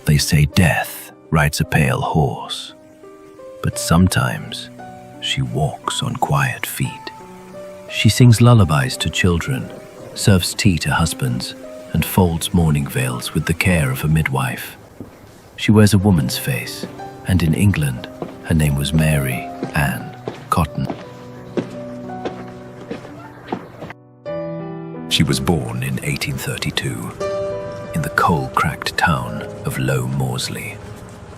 They say death rides a pale horse, but sometimes she walks on quiet feet. She sings lullabies to children, serves tea to husbands, and folds mourning veils with the care of a midwife. She wears a woman's face, and in England, her name was Mary Ann Cotton. She was born in 1832 in the coal-cracked town of Low Moorsley.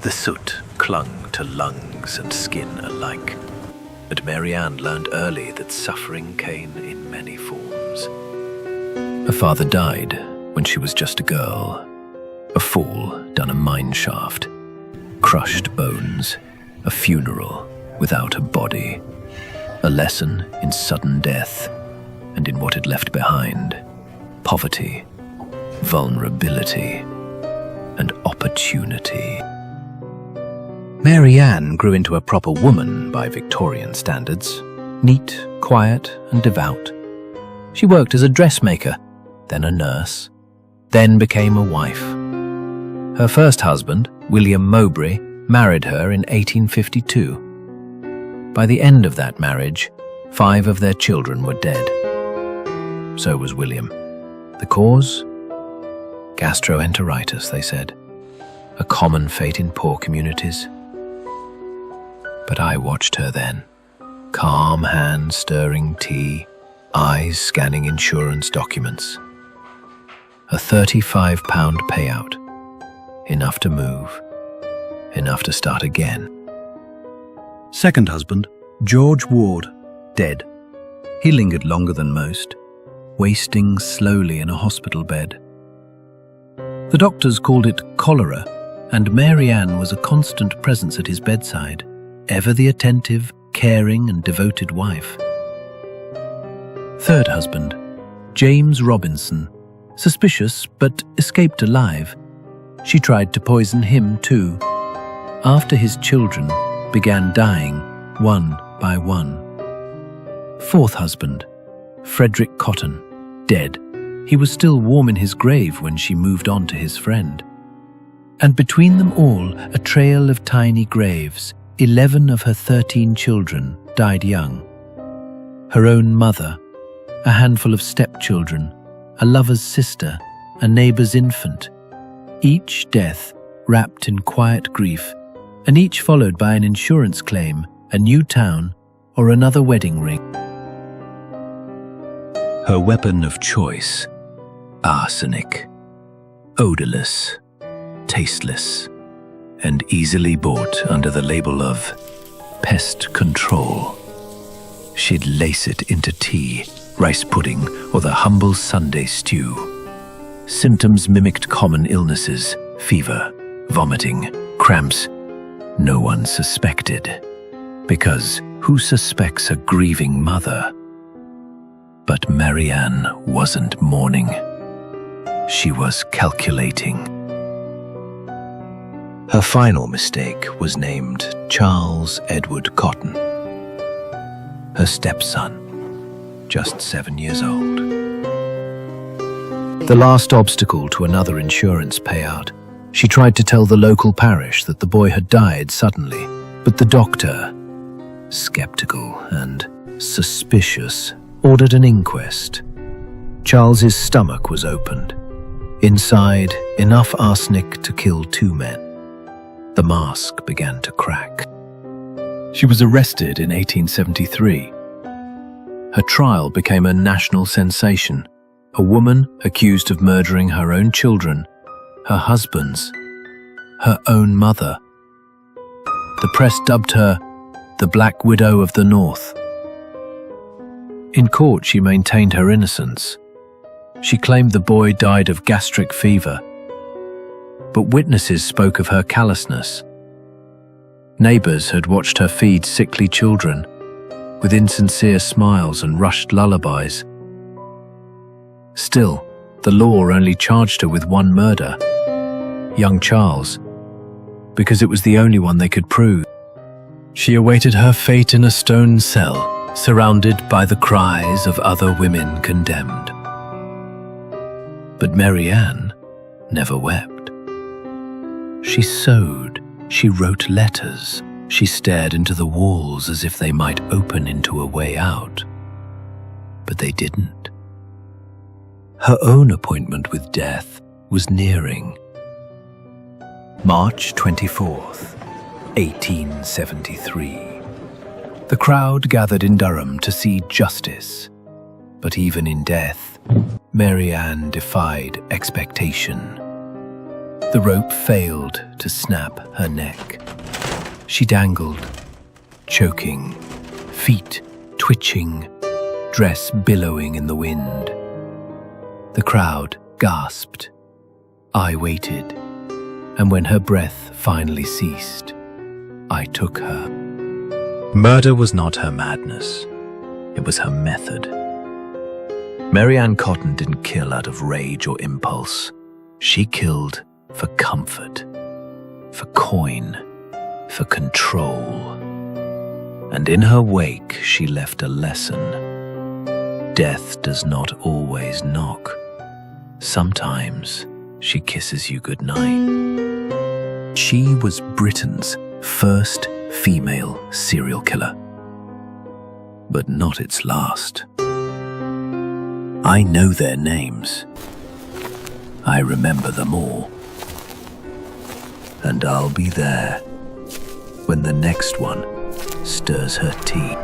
The soot clung to lungs and skin alike, but Mary Ann learned early that suffering came in many forms. Her father died when she was just a girl. A fall down a mine shaft, crushed bones, a funeral without a body, a lesson in sudden death and in what it left behind: poverty, vulnerability, and opportunity. Mary Ann grew into a proper woman by Victorian standards, neat, quiet, and devout. She worked as a dressmaker, then a nurse, then became a wife. Her first husband, William Mowbray, married her in 1852. By the end of that marriage, 5 of their children were dead. So was William. The cause? Gastroenteritis, they said. A common fate in poor communities. But I watched her then. Calm hands stirring tea, eyes scanning insurance documents. A £35 payout. Enough to move. Enough to start again. Second husband, George Ward, dead. He lingered longer than most, wasting slowly in a hospital bed. The doctors called it cholera, and Mary Ann was a constant presence at his bedside, ever the attentive, caring, and devoted wife. Third husband, James Robinson, suspicious but escaped alive. She tried to poison him too. After his children began dying one by one. Fourth husband, Frederick Cotton, dead. He was still warm in his grave when she moved on to his friend. And between them all, a trail of tiny graves. 11 of her 13 children died young. Her own mother, a handful of stepchildren, a lover's sister, a neighbor's infant. Each death wrapped in quiet grief, and each followed by an insurance claim, a new town, or another wedding ring. Her weapon of choice: arsenic. Odorless, tasteless, and easily bought under the label of pest control. She'd lace it into tea, rice pudding, or the humble Sunday stew. Symptoms mimicked common illnesses: fever, vomiting, cramps. No one suspected, because who suspects a grieving mother? But Mary Ann wasn't mourning. She was calculating. Her final mistake was named Charles Edward Cotton, her stepson, just 7 years old. The last obstacle to another insurance payout. She tried to tell the local parish that the boy had died suddenly, but the doctor, skeptical and suspicious, ordered an inquest. Charles's stomach was opened. Inside, enough arsenic to kill 2 men. The mask began to crack. She was arrested in 1873. Her trial became a national sensation. A woman accused of murdering her own children, her husband's, her own mother. The press dubbed her the Black Widow of the North. In court, she maintained her innocence. She claimed the boy died of gastric fever, but witnesses spoke of her callousness. Neighbors had watched her feed sickly children with insincere smiles and rushed lullabies. Still, the law only charged her with 1 murder, young Charles, because it was the only one they could prove. She awaited her fate in a stone cell, surrounded by the cries of other women condemned. But Mary Ann never wept. She sewed, she wrote letters, she stared into the walls as if they might open into a way out. But they didn't. Her own appointment with death was nearing. March 24th, 1873. The crowd gathered in Durham to see justice. But even in death, Mary Ann defied expectation. The rope failed to snap her neck. She dangled, choking, feet twitching, dress billowing in the wind. The crowd gasped. I waited, and when her breath finally ceased, I took her. Murder was not her madness. It was her method. Mary Ann Cotton didn't kill out of rage or impulse. She killed for comfort, for coin, for control. And in her wake, she left a lesson. Death does not always knock. Sometimes she kisses you goodnight. She was Britain's first female serial killer, but not its last. I know their names. I remember them all. And I'll be there when the next one stirs her tea.